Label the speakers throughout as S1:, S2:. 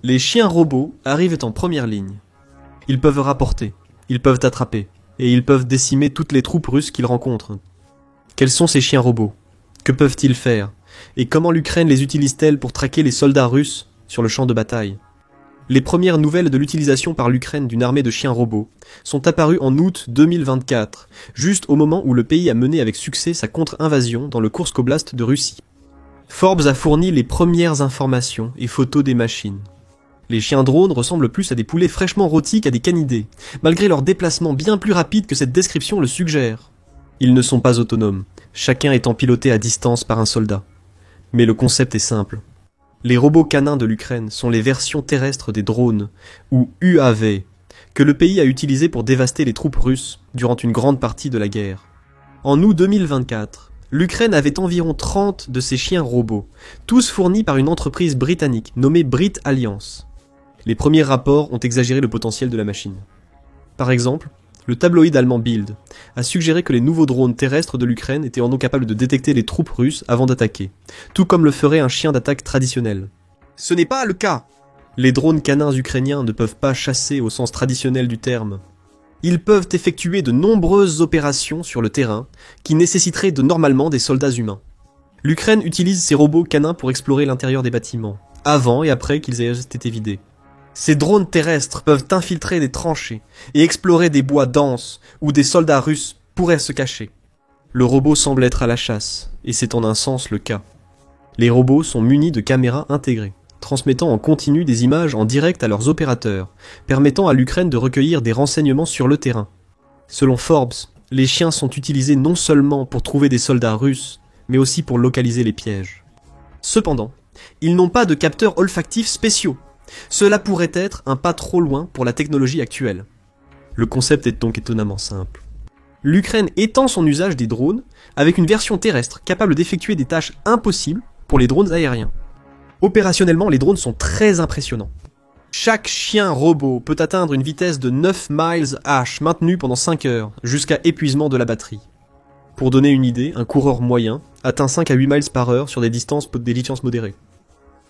S1: Les chiens robots arrivent en première ligne. Ils peuvent rapporter, ils peuvent attraper, et ils peuvent décimer toutes les troupes russes qu'ils rencontrent. Quels sont ces chiens robots? Que peuvent-ils faire? Et comment l'Ukraine les utilise-t-elle pour traquer les soldats russes sur le champ de bataille? Les premières nouvelles de l'utilisation par l'Ukraine d'une armée de chiens robots sont apparues en août 2024, juste au moment où le pays a mené avec succès sa contre-invasion dans le Koursk Oblast de Russie. Forbes a fourni les premières informations et photos des machines. Les chiens drones ressemblent plus à des poulets fraîchement rôtis qu'à des canidés, malgré leur déplacement bien plus rapide que cette description le suggère. Ils ne sont pas autonomes, chacun étant piloté à distance par un soldat. Mais le concept est simple. Les robots canins de l'Ukraine sont les versions terrestres des drones, ou UAV, que le pays a utilisés pour dévaster les troupes russes durant une grande partie de la guerre. En août 2024, l'Ukraine avait environ 30 de ces chiens robots, tous fournis par une entreprise britannique nommée Brit Alliance. Les premiers rapports ont exagéré le potentiel de la machine. Par exemple, le tabloïd allemand Bild a suggéré que les nouveaux drones terrestres de l'Ukraine étaient donc capables de détecter les troupes russes avant d'attaquer, tout comme le ferait un chien d'attaque traditionnel. Ce n'est pas le cas! Les drones canins ukrainiens ne peuvent pas chasser au sens traditionnel du terme. Ils peuvent effectuer de nombreuses opérations sur le terrain qui nécessiteraient normalement des soldats humains. L'Ukraine utilise ces robots canins pour explorer l'intérieur des bâtiments, avant et après qu'ils aient été vidés. Ces drones terrestres peuvent infiltrer des tranchées et explorer des bois denses où des soldats russes pourraient se cacher. Le robot semble être à la chasse, et c'est en un sens le cas. Les robots sont munis de caméras intégrées, transmettant en continu des images en direct à leurs opérateurs, permettant à l'Ukraine de recueillir des renseignements sur le terrain. Selon Forbes, les chiens sont utilisés non seulement pour trouver des soldats russes, mais aussi pour localiser les pièges. Cependant, ils n'ont pas de capteurs olfactifs spéciaux. Cela pourrait être un pas trop loin pour la technologie actuelle. Le concept est donc étonnamment simple. L'Ukraine étend son usage des drones avec une version terrestre capable d'effectuer des tâches impossibles pour les drones aériens. Opérationnellement, les drones sont très impressionnants. Chaque chien robot peut atteindre une vitesse de 9 miles h maintenue pendant 5 heures, jusqu'à épuisement de la batterie. Pour donner une idée, un coureur moyen atteint 5 à 8 miles par heure sur des distances modérées.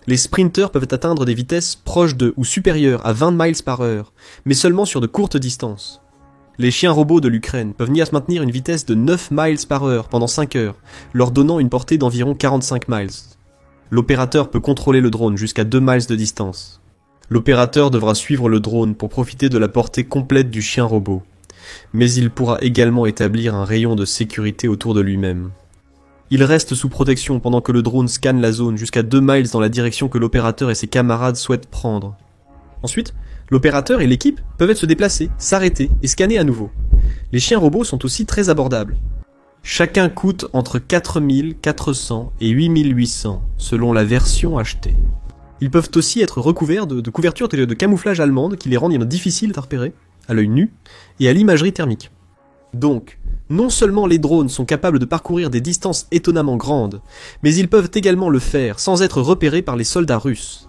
S1: Les sprinters peuvent atteindre des vitesses proches de ou supérieures à 20 miles par heure, mais seulement sur de courtes distances. Les chiens robots de l'Ukraine peuvent venir se maintenir une vitesse de 9 miles par heure pendant 5 heures, leur donnant une portée d'environ 45 miles. L'opérateur peut contrôler le drone jusqu'à 2 miles de distance. L'opérateur devra suivre le drone pour profiter de la portée complète du chien robot, mais il pourra également établir un rayon de sécurité autour de lui-même. Il reste sous protection pendant que le drone scanne la zone jusqu'à 2 miles dans la direction que l'opérateur et ses camarades souhaitent prendre. Ensuite, l'opérateur et l'équipe peuvent se déplacer, s'arrêter et scanner à nouveau. Les chiens robots sont aussi très abordables. Chacun coûte entre 4400 et 8800 selon la version achetée. Ils peuvent aussi être recouverts de couvertures de camouflage allemandes qui les rendent difficiles à repérer, à l'œil nu, et à l'imagerie thermique. Donc, non seulement les drones sont capables de parcourir des distances étonnamment grandes, mais ils peuvent également le faire sans être repérés par les soldats russes.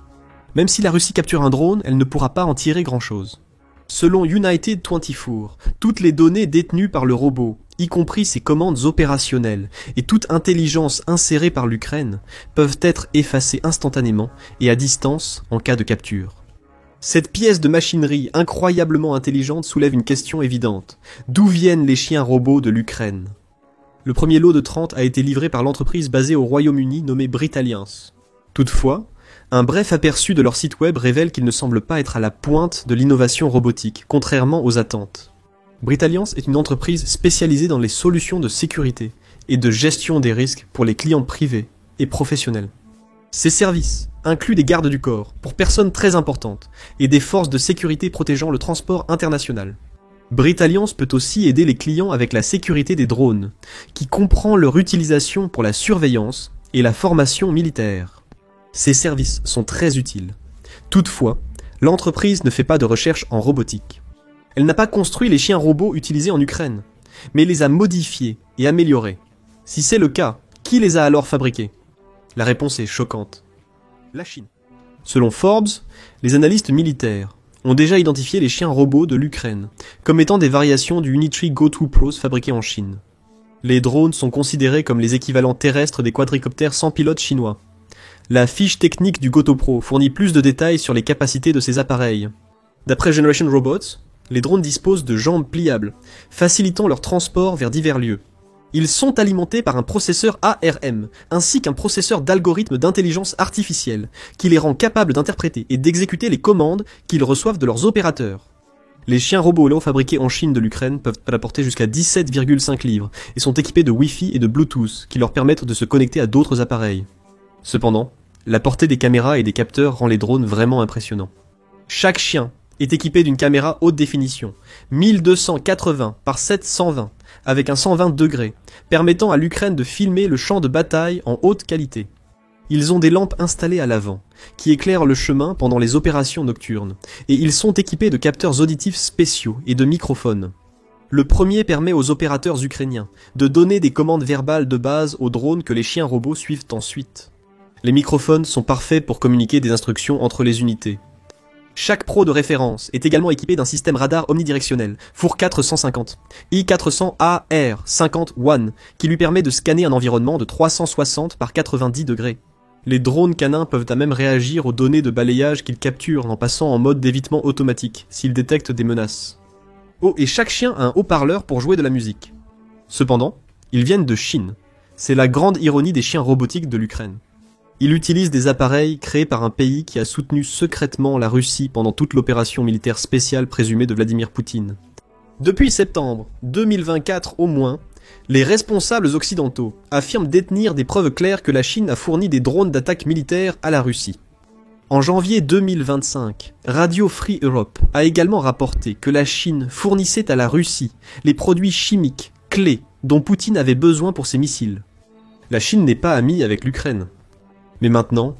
S1: Même si la Russie capture un drone, elle ne pourra pas en tirer grand-chose. Selon United 24, toutes les données détenues par le robot, y compris ses commandes opérationnelles, et toute intelligence insérée par l'Ukraine, peuvent être effacées instantanément et à distance en cas de capture. Cette pièce de machinerie incroyablement intelligente soulève une question évidente. D'où viennent les chiens robots de l'Ukraine? Le premier lot de 30 a été livré par l'entreprise basée au Royaume-Uni nommée Brit Alliance. Toutefois, un bref aperçu de leur site web révèle qu'ils ne semblent pas être à la pointe de l'innovation robotique, contrairement aux attentes. Brit Alliance est une entreprise spécialisée dans les solutions de sécurité et de gestion des risques pour les clients privés et professionnels. Ces services incluent des gardes du corps, pour personnes très importantes, et des forces de sécurité protégeant le transport international. Brit Alliance peut aussi aider les clients avec la sécurité des drones, qui comprend leur utilisation pour la surveillance et la formation militaire. Ces services sont très utiles. Toutefois, l'entreprise ne fait pas de recherche en robotique. Elle n'a pas construit les chiens robots utilisés en Ukraine, mais les a modifiés et améliorés. Si c'est le cas, qui les a alors fabriqués? La réponse est choquante. La Chine. Selon Forbes, les analystes militaires ont déjà identifié les chiens robots de l'Ukraine comme étant des variations du Unitree Go2 Pros fabriqués en Chine. Les drones sont considérés comme les équivalents terrestres des quadricoptères sans pilote chinois. La fiche technique du GoToPro fournit plus de détails sur les capacités de ces appareils. D'après Generation Robots, les drones disposent de jambes pliables, facilitant leur transport vers divers lieux. Ils sont alimentés par un processeur ARM, ainsi qu'un processeur d'algorithmes d'intelligence artificielle, qui les rend capables d'interpréter et d'exécuter les commandes qu'ils reçoivent de leurs opérateurs. Les chiens robots Hello fabriqués en Chine de l'Ukraine peuvent apporter jusqu'à 17,5 livres et sont équipés de Wi-Fi et de Bluetooth qui leur permettent de se connecter à d'autres appareils. Cependant, la portée des caméras et des capteurs rend les drones vraiment impressionnants. Chaque chien est équipé d'une caméra haute définition, 1280 par 720, avec un 120 degrés, permettant à l'Ukraine de filmer le champ de bataille en haute qualité. Ils ont des lampes installées à l'avant, qui éclairent le chemin pendant les opérations nocturnes, et ils sont équipés de capteurs auditifs spéciaux et de microphones. Le premier permet aux opérateurs ukrainiens de donner des commandes verbales de base aux drones que les chiens robots suivent ensuite. Les microphones sont parfaits pour communiquer des instructions entre les unités. Chaque pro de référence est également équipé d'un système radar omnidirectionnel, Four 450, I400AR50 qui lui permet de scanner un environnement de 360 par 90 degrés. Les drones canins peuvent à même réagir aux données de balayage qu'ils capturent en passant en mode d'évitement automatique, s'ils détectent des menaces. Oh, et chaque chien a un haut-parleur pour jouer de la musique. Cependant, ils viennent de Chine. C'est la grande ironie des chiens robotiques de l'Ukraine. Il utilise des appareils créés par un pays qui a soutenu secrètement la Russie pendant toute l'opération militaire spéciale présumée de Vladimir Poutine. Depuis septembre 2024 au moins, les responsables occidentaux affirment détenir des preuves claires que la Chine a fourni des drones d'attaque militaire à la Russie. En janvier 2025, Radio Free Europe a également rapporté que la Chine fournissait à la Russie les produits chimiques clés dont Poutine avait besoin pour ses missiles. La Chine n'est pas amie avec l'Ukraine. Mais maintenant,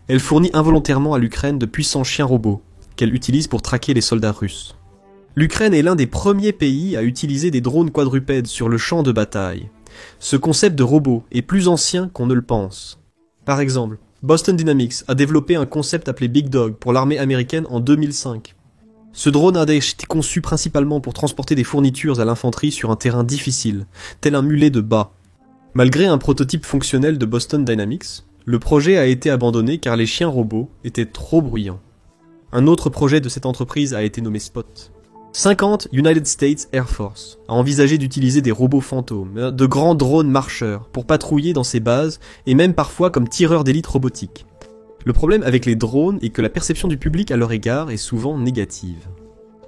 S1: elle fournit involontairement à l'Ukraine de puissants chiens robots, qu'elle utilise pour traquer les soldats russes. L'Ukraine est l'un des premiers pays à utiliser des drones quadrupèdes sur le champ de bataille. Ce concept de robot est plus ancien qu'on ne le pense. Par exemple, Boston Dynamics a développé un concept appelé Big Dog pour l'armée américaine en 2005. Ce drone a été conçu principalement pour transporter des fournitures à l'infanterie sur un terrain difficile, tel un mulet de bas. Malgré un prototype fonctionnel de Boston Dynamics, le projet a été abandonné car les chiens robots étaient trop bruyants. Un autre projet de cette entreprise a été nommé Spot. 50 United States Air Force a envisagé d'utiliser des robots fantômes, de grands drones marcheurs, pour patrouiller dans ses bases et même parfois comme tireurs d'élite robotiques. Le problème avec les drones est que la perception du public à leur égard est souvent négative.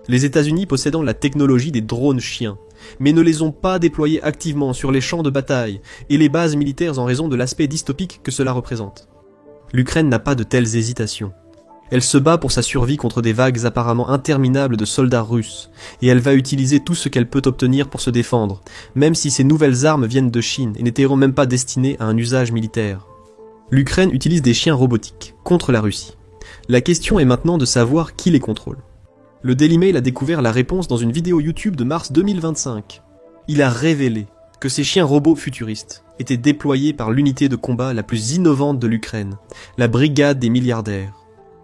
S1: Les États-Unis possédant la technologie des drones chiens, mais ne les ont pas déployés activement sur les champs de bataille et les bases militaires en raison de l'aspect dystopique que cela représente. L'Ukraine n'a pas de telles hésitations. Elle se bat pour sa survie contre des vagues apparemment interminables de soldats russes, et elle va utiliser tout ce qu'elle peut obtenir pour se défendre, même si ces nouvelles armes viennent de Chine et n'étaient même pas destinées à un usage militaire. L'Ukraine utilise des chiens robotiques contre la Russie. La question est maintenant de savoir qui les contrôle. Le Daily Mail a découvert la réponse dans une vidéo YouTube de mars 2025. Il a révélé que ces chiens robots futuristes étaient déployés par l'unité de combat la plus innovante de l'Ukraine, la Brigade des milliardaires.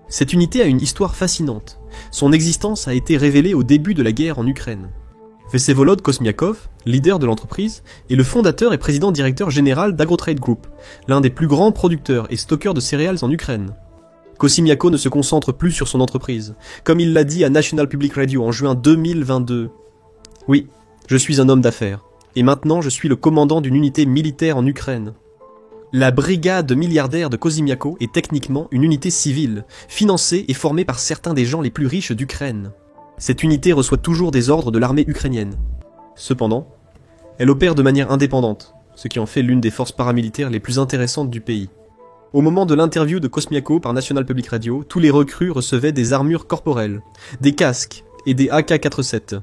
S1: Cette unité a une histoire fascinante. Son existence a été révélée au début de la guerre en Ukraine. Vsevolod Kosmiakov, leader de l'entreprise, est le fondateur et président directeur général d'Agrotrade Group, l'un des plus grands producteurs et stockeurs de céréales en Ukraine. Kosmiako ne se concentre plus sur son entreprise, comme il l'a dit à National Public Radio en juin 2022. Oui, je suis un homme d'affaires, et maintenant je suis le commandant d'une unité militaire en Ukraine. La brigade milliardaire de Kosmiako est techniquement une unité civile, financée et formée par certains des gens les plus riches d'Ukraine. Cette unité reçoit toujours des ordres de l'armée ukrainienne. Cependant, elle opère de manière indépendante, ce qui en fait l'une des forces paramilitaires les plus intéressantes du pays. Au moment de l'interview de Kosmiako par National Public Radio, tous les recrues recevaient des armures corporelles, des casques et des AK-47.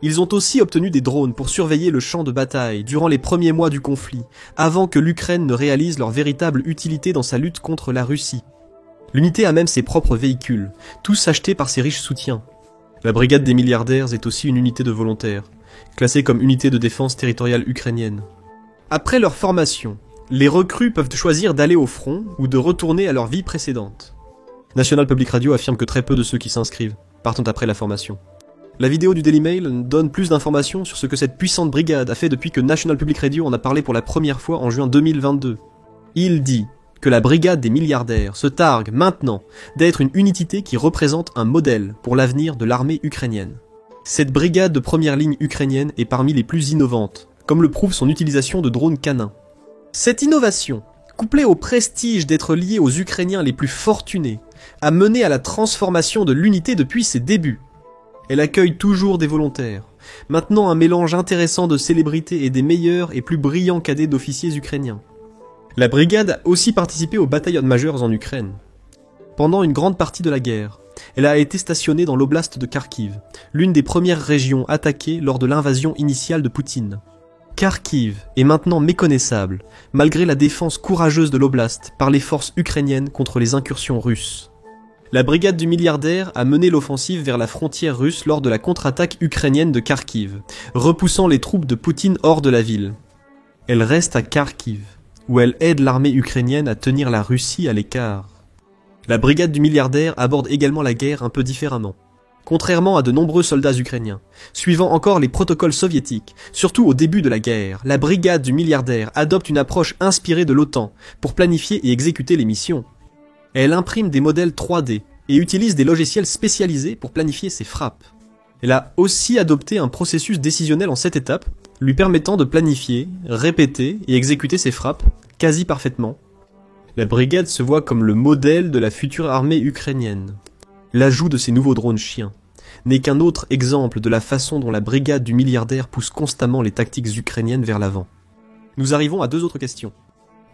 S1: Ils ont aussi obtenu des drones pour surveiller le champ de bataille durant les premiers mois du conflit, avant que l'Ukraine ne réalise leur véritable utilité dans sa lutte contre la Russie. L'unité a même ses propres véhicules, tous achetés par ses riches soutiens. La brigade des milliardaires est aussi une unité de volontaires, classée comme unité de défense territoriale ukrainienne. Après leur formation, les recrues peuvent choisir d'aller au front ou de retourner à leur vie précédente. National Public Radio affirme que très peu de ceux qui s'inscrivent partent après la formation. La vidéo du Daily Mail donne plus d'informations sur ce que cette puissante brigade a fait depuis que National Public Radio en a parlé pour la première fois en juin 2022. Il dit que la brigade des milliardaires se targue maintenant d'être une unité qui représente un modèle pour l'avenir de l'armée ukrainienne. Cette brigade de première ligne ukrainienne est parmi les plus innovantes, comme le prouve son utilisation de drones canins. Cette innovation, couplée au prestige d'être liée aux Ukrainiens les plus fortunés, a mené à la transformation de l'unité depuis ses débuts. Elle accueille toujours des volontaires, maintenant un mélange intéressant de célébrités et des meilleurs et plus brillants cadets d'officiers ukrainiens. La brigade a aussi participé aux batailles majeures en Ukraine. Pendant une grande partie de la guerre, elle a été stationnée dans l'oblast de Kharkiv, l'une des premières régions attaquées lors de l'invasion initiale de Poutine. Kharkiv est maintenant méconnaissable, malgré la défense courageuse de l'oblast par les forces ukrainiennes contre les incursions russes. La brigade du milliardaire a mené l'offensive vers la frontière russe lors de la contre-attaque ukrainienne de Kharkiv, repoussant les troupes de Poutine hors de la ville. Elle reste à Kharkiv, où elle aide l'armée ukrainienne à tenir la Russie à l'écart. La brigade du milliardaire aborde également la guerre un peu différemment. Contrairement à de nombreux soldats ukrainiens, suivant encore les protocoles soviétiques, surtout au début de la guerre, la brigade du milliardaire adopte une approche inspirée de l'OTAN pour planifier et exécuter les missions. Elle imprime des modèles 3D et utilise des logiciels spécialisés pour planifier ses frappes. Elle a aussi adopté un processus décisionnel en 7 étapes, lui permettant de planifier, répéter et exécuter ses frappes quasi parfaitement. La brigade se voit comme le modèle de la future armée ukrainienne. L'ajout de ces nouveaux drones chiens n'est qu'un autre exemple de la façon dont la brigade du milliardaire pousse constamment les tactiques ukrainiennes vers l'avant. Nous arrivons à 2 autres questions.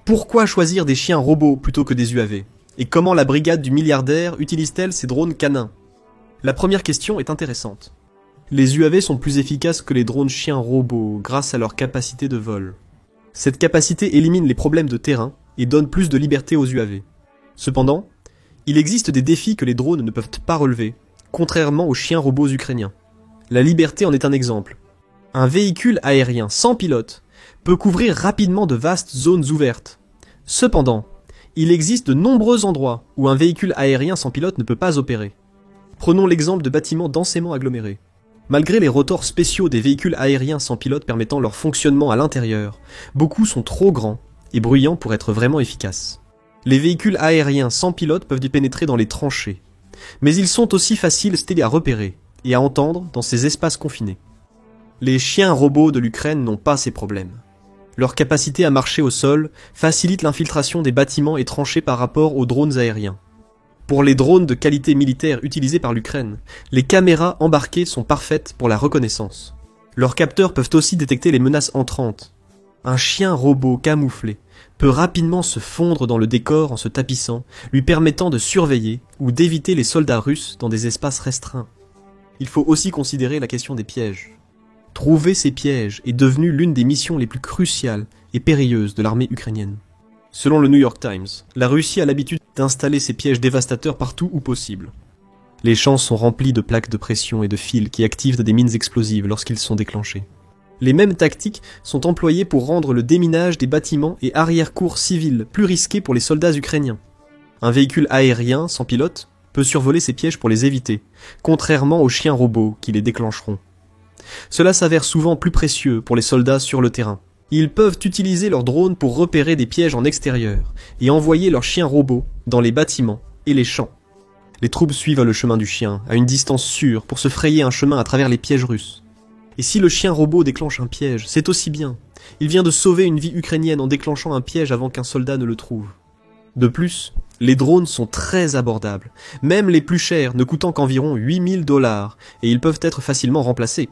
S1: Pourquoi choisir des chiens robots plutôt que des UAV ? Et comment la brigade du milliardaire utilise-t-elle ces drones canins ? La première question est intéressante. Les UAV sont plus efficaces que les drones chiens robots grâce à leur capacité de vol. Cette capacité élimine les problèmes de terrain et donne plus de liberté aux UAV. Cependant, il existe des défis que les drones ne peuvent pas relever, contrairement aux chiens robots ukrainiens. La liberté en est un exemple. Un véhicule aérien sans pilote peut couvrir rapidement de vastes zones ouvertes. Cependant, il existe de nombreux endroits où un véhicule aérien sans pilote ne peut pas opérer. Prenons l'exemple de bâtiments densément agglomérés. Malgré les rotors spéciaux des véhicules aériens sans pilote permettant leur fonctionnement à l'intérieur, beaucoup sont trop grands et bruyants pour être vraiment efficaces. Les véhicules aériens sans pilote peuvent y pénétrer dans les tranchées, mais ils sont aussi faciles à repérer et à entendre dans ces espaces confinés. Les chiens robots de l'Ukraine n'ont pas ces problèmes. Leur capacité à marcher au sol facilite l'infiltration des bâtiments et tranchées par rapport aux drones aériens. Pour les drones de qualité militaire utilisés par l'Ukraine, les caméras embarquées sont parfaites pour la reconnaissance. Leurs capteurs peuvent aussi détecter les menaces entrantes. Un chien robot camouflé peut rapidement se fondre dans le décor en se tapissant, lui permettant de surveiller ou d'éviter les soldats russes dans des espaces restreints. Il faut aussi considérer la question des pièges. Trouver ces pièges est devenu l'une des missions les plus cruciales et périlleuses de l'armée ukrainienne. Selon le New York Times, la Russie a l'habitude d'installer ces pièges dévastateurs partout où possible. Les champs sont remplis de plaques de pression et de fils qui activent des mines explosives lorsqu'ils sont déclenchés. Les mêmes tactiques sont employées pour rendre le déminage des bâtiments et arrière-cours civils plus risqués pour les soldats ukrainiens. Un véhicule aérien sans pilote peut survoler ces pièges pour les éviter, contrairement aux chiens robots qui les déclencheront. Cela s'avère souvent plus précieux pour les soldats sur le terrain. Ils peuvent utiliser leurs drones pour repérer des pièges en extérieur et envoyer leurs chiens robots dans les bâtiments et les champs. Les troupes suivent le chemin du chien à une distance sûre pour se frayer un chemin à travers les pièges russes. Et si le chien robot déclenche un piège, c'est aussi bien. Il vient de sauver une vie ukrainienne en déclenchant un piège avant qu'un soldat ne le trouve. De plus, les drones sont très abordables, même les plus chers ne coûtant qu'environ 8 000 $, et ils peuvent être facilement remplacés.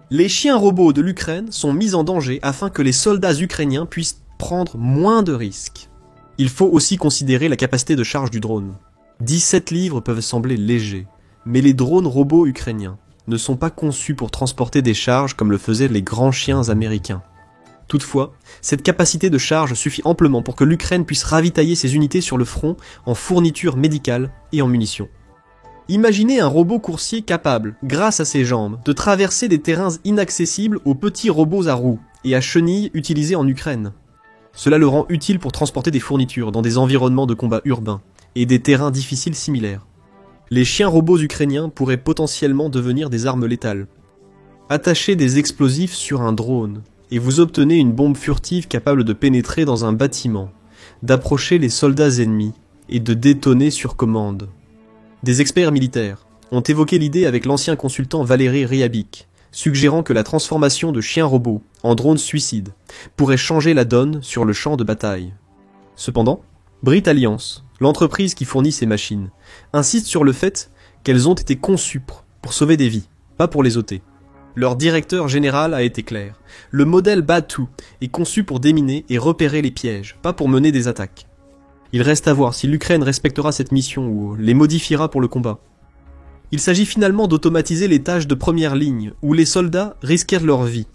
S1: Les chiens robots de l'Ukraine sont mis en danger afin que les soldats ukrainiens puissent prendre moins de risques. Il faut aussi considérer la capacité de charge du drone. 17 livres peuvent sembler légers, mais les drones robots ukrainiens ne sont pas conçus pour transporter des charges comme le faisaient les grands chiens américains. Toutefois, cette capacité de charge suffit amplement pour que l'Ukraine puisse ravitailler ses unités sur le front en fournitures médicales et en munitions. Imaginez un robot coursier capable, grâce à ses jambes, de traverser des terrains inaccessibles aux petits robots à roues et à chenilles utilisés en Ukraine. Cela le rend utile pour transporter des fournitures dans des environnements de combat urbains et des terrains difficiles similaires. Les chiens robots ukrainiens pourraient potentiellement devenir des armes létales. Attachez des explosifs sur un drone et vous obtenez une bombe furtive capable de pénétrer dans un bâtiment, d'approcher les soldats ennemis et de détonner sur commande. Des experts militaires ont évoqué l'idée avec l'ancien consultant Valéry Ryabik, suggérant que la transformation de chiens robots en drones suicides pourrait changer la donne sur le champ de bataille. Cependant, Brit Alliance, l'entreprise qui fournit ces machines, insiste sur le fait qu'elles ont été conçues pour sauver des vies, pas pour les ôter. Leur directeur général a été clair. Le modèle Batu est conçu pour déminer et repérer les pièges, pas pour mener des attaques. Il reste à voir si l'Ukraine respectera cette mission ou les modifiera pour le combat. Il s'agit finalement d'automatiser les tâches de première ligne, où les soldats risquèrent leur vie.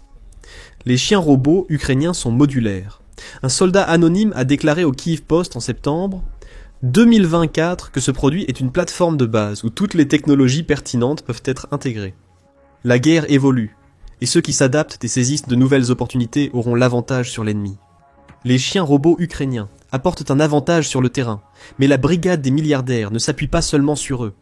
S1: Les chiens robots ukrainiens sont modulaires. Un soldat anonyme a déclaré au Kyiv Post en septembre 2024 que ce produit est une plateforme de base où toutes les technologies pertinentes peuvent être intégrées. La guerre évolue, et ceux qui s'adaptent et saisissent de nouvelles opportunités auront l'avantage sur l'ennemi. Les chiens robots ukrainiens apportent un avantage sur le terrain, mais la brigade des milliardaires ne s'appuie pas seulement sur eux.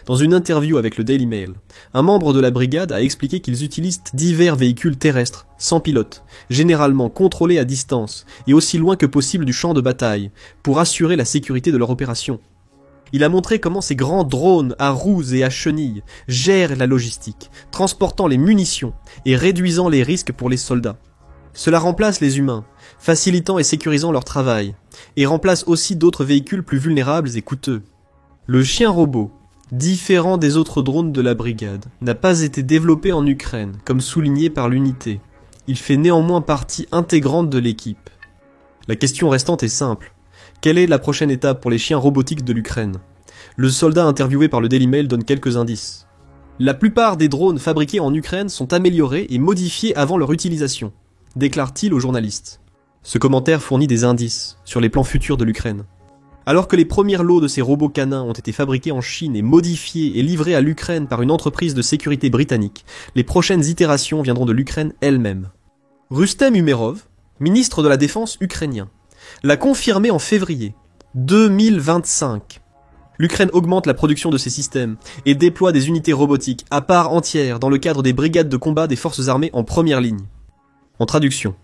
S1: Dans une interview avec le Daily Mail, un membre de la brigade a expliqué qu'ils utilisent divers véhicules terrestres, sans pilote, généralement contrôlés à distance et aussi loin que possible du champ de bataille, pour assurer la sécurité de leur opération. Il a montré comment ces grands drones à roues et à chenilles gèrent la logistique, transportant les munitions et réduisant les risques pour les soldats. Cela remplace les humains, facilitant et sécurisant leur travail, et remplace aussi d'autres véhicules plus vulnérables et coûteux. Le chien robot, différent des autres drones de la brigade, n'a pas été développé en Ukraine, comme souligné par l'unité. Il fait néanmoins partie intégrante de l'équipe. La question restante est simple. Quelle est la prochaine étape pour les chiens robotiques de l'Ukraine ? Le soldat interviewé par le Daily Mail donne quelques indices. La plupart des drones fabriqués en Ukraine sont améliorés et modifiés avant leur utilisation, déclare-t-il aux journalistes. Ce commentaire fournit des indices sur les plans futurs de l'Ukraine. Alors que les premiers lots de ces robots canins ont été fabriqués en Chine et modifiés et livrés à l'Ukraine par une entreprise de sécurité britannique, les prochaines itérations viendront de l'Ukraine elle-même. Rustem Umerov, ministre de la Défense ukrainien, l'a confirmé en février 2025. L'Ukraine augmente la production de ces systèmes et déploie des unités robotiques à part entière dans le cadre des brigades de combat des forces armées en première ligne. En traduction,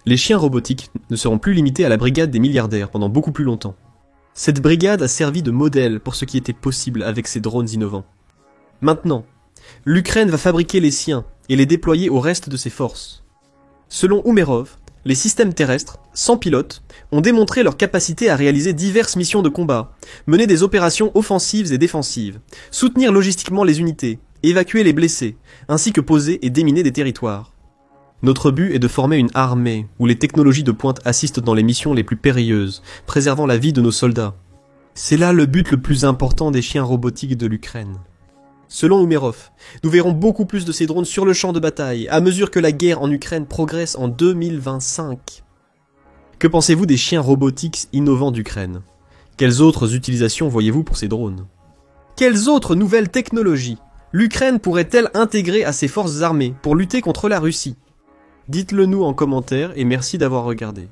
S1: les chiens robotiques ne seront plus limités à la brigade des milliardaires pendant beaucoup plus longtemps. Cette brigade a servi de modèle pour ce qui était possible avec ces drones innovants. Maintenant, l'Ukraine va fabriquer les siens et les déployer au reste de ses forces. Selon Umerov, les systèmes terrestres, sans pilote, ont démontré leur capacité à réaliser diverses missions de combat, mener des opérations offensives et défensives, soutenir logistiquement les unités, évacuer les blessés, ainsi que poser et déminer des territoires. Notre but est de former une armée où les technologies de pointe assistent dans les missions les plus périlleuses, préservant la vie de nos soldats. C'est là le but le plus important des chiens robotiques de l'Ukraine. Selon Umerov, nous verrons beaucoup plus de ces drones sur le champ de bataille à mesure que la guerre en Ukraine progresse en 2025. Que pensez-vous des chiens robotiques innovants d'Ukraine ? Quelles autres utilisations voyez-vous pour ces drones ? Quelles autres nouvelles technologies l'Ukraine pourrait-elle intégrer à ses forces armées pour lutter contre la Russie ? Dites-le nous en commentaire et merci d'avoir regardé.